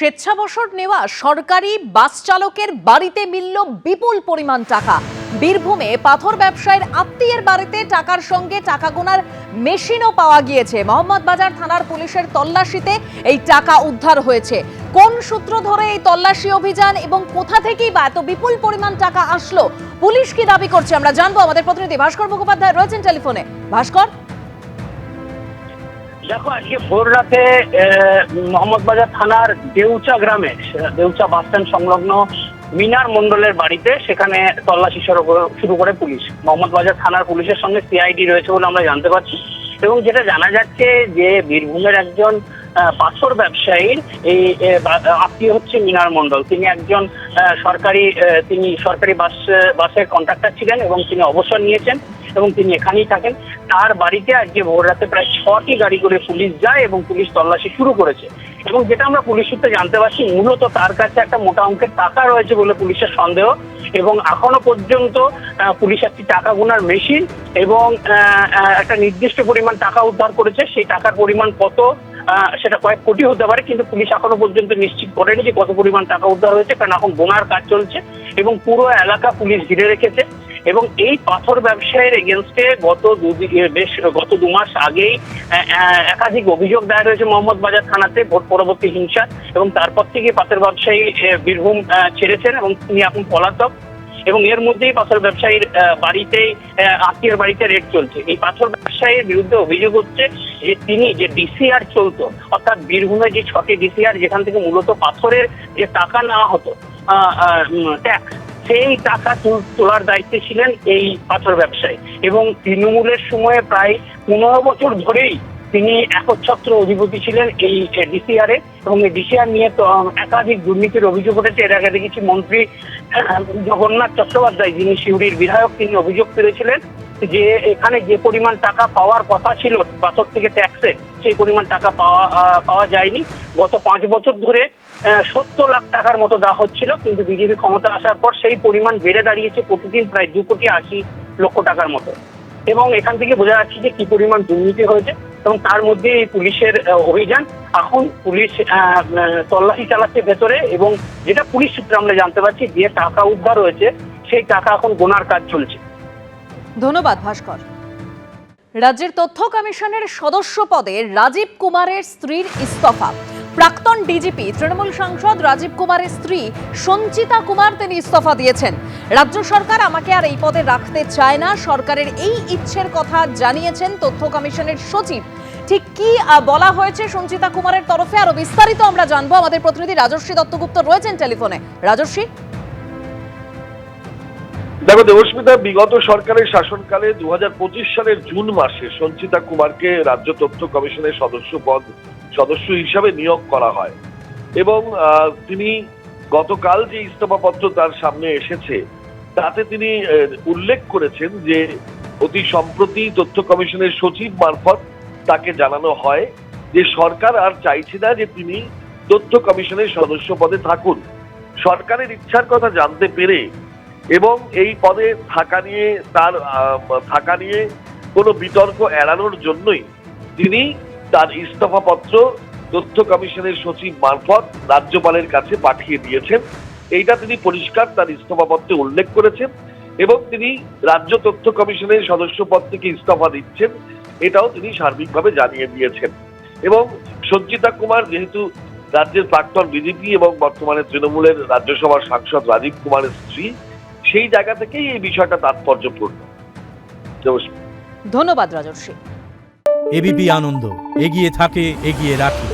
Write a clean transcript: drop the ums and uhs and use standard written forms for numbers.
স্বেচ্ছাবসর নেওয়া সরকারি বাস চালকের বাড়িতে মিলল বিপুল পরিমাণ টাকা। বীরভূমে পাথর ব্যবসায়ীর আত্মীয়ের বাড়িতে টাকার সঙ্গে টাকা গোনার মেশিনও পাওয়া গিয়েছে। মোহাম্মদবাজার থানার পুলিশের তল্লাশিতে এই টাকা উদ্ধার হয়েছে। কোন সূত্র ধরে এই তল্লাশি অভিযান এবং কোথা থেকেই বা এত বিপুল পরিমাণ টাকা আসলো, পুলিশ কি দাবি করছে আমরা জানবো। আমাদের প্রতিনিধি ভাস্কর মুখোপাধ্যায় রয়েছেন টেলিফোনে। ভাস্কর, দেখো, আজকে ভোর রাতে মোহাম্মদবাজার থানার দেউচা গ্রামে, দেউচা বাস স্ট্যান্ড সংলগ্ন মিনার মন্ডলের বাড়িতে সেখানে তল্লাশি শুরু করে পুলিশ। মোহাম্মদবাজার থানার পুলিশের সঙ্গে সিআইডি রয়েছে বলে আমরা জানতে পারছি। এবং যেটা জানা যাচ্ছে যে বীরভূমের একজন পাথর ব্যবসায়ীর এই আত্মীয় হচ্ছে মিনার মন্ডল। তিনি একজন সরকারি বাসের কন্ট্রাক্টর ছিলেন এবং তিনি অবসর নিয়েছেন এবং তিনি এখানেই থাকেন। তার বাড়িতে আজকে ভোর রাতে প্রায় 6টি গাড়ি করে পুলিশ যায় এবং পুলিশ তল্লাশি শুরু করেছে। এবং যেটা আমরা পুলিশ সূত্রে জানতে পারছি, মূলত তার কাছে একটা মোটা অঙ্কের টাকা রয়েছে বলে পুলিশের সন্দেহ। এবং এখনো পর্যন্ত পুলিশ একটি টাকা গোনার মেশিন এবং একটা নির্দিষ্ট পরিমাণ টাকা উদ্ধার করেছে। সেই টাকার পরিমাণ কত সেটা কয়েক কোটি হতে পারে, কিন্তু পুলিশ এখনো পর্যন্ত নিশ্চিত করেনি যে কত পরিমাণ টাকা উদ্ধার হয়েছে, কারণ এখন গোনার কাজ চলছে এবং পুরো এলাকা পুলিশ ঘিরে রেখেছে। এবং এই পাথর ব্যবসায়ীর এগেনস্টে গত 2 মাস আগেই একাধিক অভিযোগ দায়ের হয়েছে মোহাম্মদবাজার থানাতে ভোট পরবর্তী হিংসা। এবং তারপর থেকে পাথর ব্যবসায়ী বীরভূম ছেড়েছেন এবং তিনি এখন পলাতক। এবং এর মধ্যেই পাথর ব্যবসায়ীর আত্মীয়ের বাড়িতে রেড চলছে। এই পাথর ব্যবসায়ীর বিরুদ্ধে অভিযোগ হচ্ছে যে তিনি যে ডিসিআর চলতো, অর্থাৎ বীরভূমে যে 6টি ডিসিআর যেখান থেকে মূলত পাথরের যে টাকা নেওয়া হতো ট্যাক্স, সেই টাকা তোলার দায়িত্বে ছিলেন এই পাথর ব্যবসায়ী। এবং তৃণমূলের সময়ে প্রায় 15 বছর ধরেই তিনি একচ্ছত্র অধিপতি ছিলেন এই ডিসিআর-এ। এবং এই ডিসিআর নিয়ে তো একাধিক দুর্নীতির অভিযোগ উঠেছে। এর আগে দেখেছি মন্ত্রী জগন্নাথ চট্টোপাধ্যায়, যিনি সিউড়ির বিধায়ক, তিনি অভিযোগ করেছিলেন যে এখানে যে পরিমাণ টাকা পাওয়ার কথা ছিল পাথর থেকে ট্যাক্সে, সেই পরিমাণ টাকা পাওয়া যায়নি। গত 5 বছর ধরে 70 লাখ টাকার মতো দেওয়া হচ্ছিল, কিন্তু বিজেপি ক্ষমতা আসার পর সেই পরিমাণ বেড়ে দাঁড়িয়েছে প্রতিদিন প্রায় 2,80,00,000 টাকার মতো। এবং এখান থেকে বোঝা যাচ্ছে যে কি পরিমাণ দুর্নীতি হয়েছে। এবং তার মধ্যে এই পুলিশের অভিযান, এখন পুলিশ তল্লাশি চালাচ্ছে ভেতরে। এবং যেটা পুলিশ সূত্রে আমরা জানতে পারছি, যে টাকা উদ্ধার হয়েছে সেই টাকা এখন গোনার কাজ চলছে। ধন্যবাদ ভাস্কর। রাজ্যের তথ্য কমিশনের সদস্য পদে রাজীব কুমারের স্ত্রীর ইস্তফা। প্রাক্তন ডিজিপি তৃণমূল সাংসদ রাজীব কুমারের স্ত্রী সঞ্চিতা কুমার তিনি ইস্তফা দিয়েছেন। রাজ্য সরকার আমাকে আর এই পদে রাখতে চায় না, সরকারের এই ইচ্ছের কথা জানিয়েছেন তথ্য কমিশনের সচিব। ঠিক কি বলা হয়েছে সঞ্চিতা কুমারের তরফে, আরো বিস্তারিত আমরা জানবো। আমাদের প্রতিনিধি রাজশ্রী দত্তগুপ্ত রয়েছেন টেলিফোনে। রাজশ্রী, দেখো দেবস্মিতা, বিগত সরকারের শাসনকালে 2025 সালের জুন মাসে সঞ্চিতা কুমারকে রাজ্য তথ্য কমিশনের সদস্য হিসাবে নিয়োগ করা হয়। এবং তিনি গতকাল যে ইস্তফাপত্র তার সামনে এসেছে তাতে তিনি উল্লেখ করেছেন যে অতি সম্প্রতি তথ্য কমিশনের সচিব মারফত তাকে জানানো হয় যে সরকার আর চাইছে না যে তিনি তথ্য কমিশনের সদস্য পদে থাকুন। সরকারের ইচ্ছার কথা জানতে পেরে এবং এই পদে থাকা নিয়ে কোনো বিতর্ক এড়ানোর জন্যই তিনি তার ইস্তফাপত্র তথ্য কমিশনের সচিব মারফত রাজ্যপালের কাছে পাঠিয়ে দিয়েছেন। এইটা তিনি পরিষ্কার তার ইস্তফাপত্রে উল্লেখ করেছেন। এবং তিনি রাজ্য তথ্য কমিশনের সদস্য পদ থেকে ইস্তফা দিচ্ছেন, এটাও তিনি সার্বিকভাবে জানিয়ে দিয়েছেন। এবং সঞ্চিতা কুমার যেহেতু রাজ্যের প্রাক্তন ডিজিপি এবং বর্তমানে তৃণমূলের রাজ্যসভার সাংসদ রাজীব কুমারের স্ত্রী, সেই জায়গা থেকেই এই বিষয়টা তাৎপর্যপূর্ণ। ধন্যবাদ রাজশ্রী। এবিপি আনন্দ, এগিয়ে থাকে, এগিয়ে রাখে।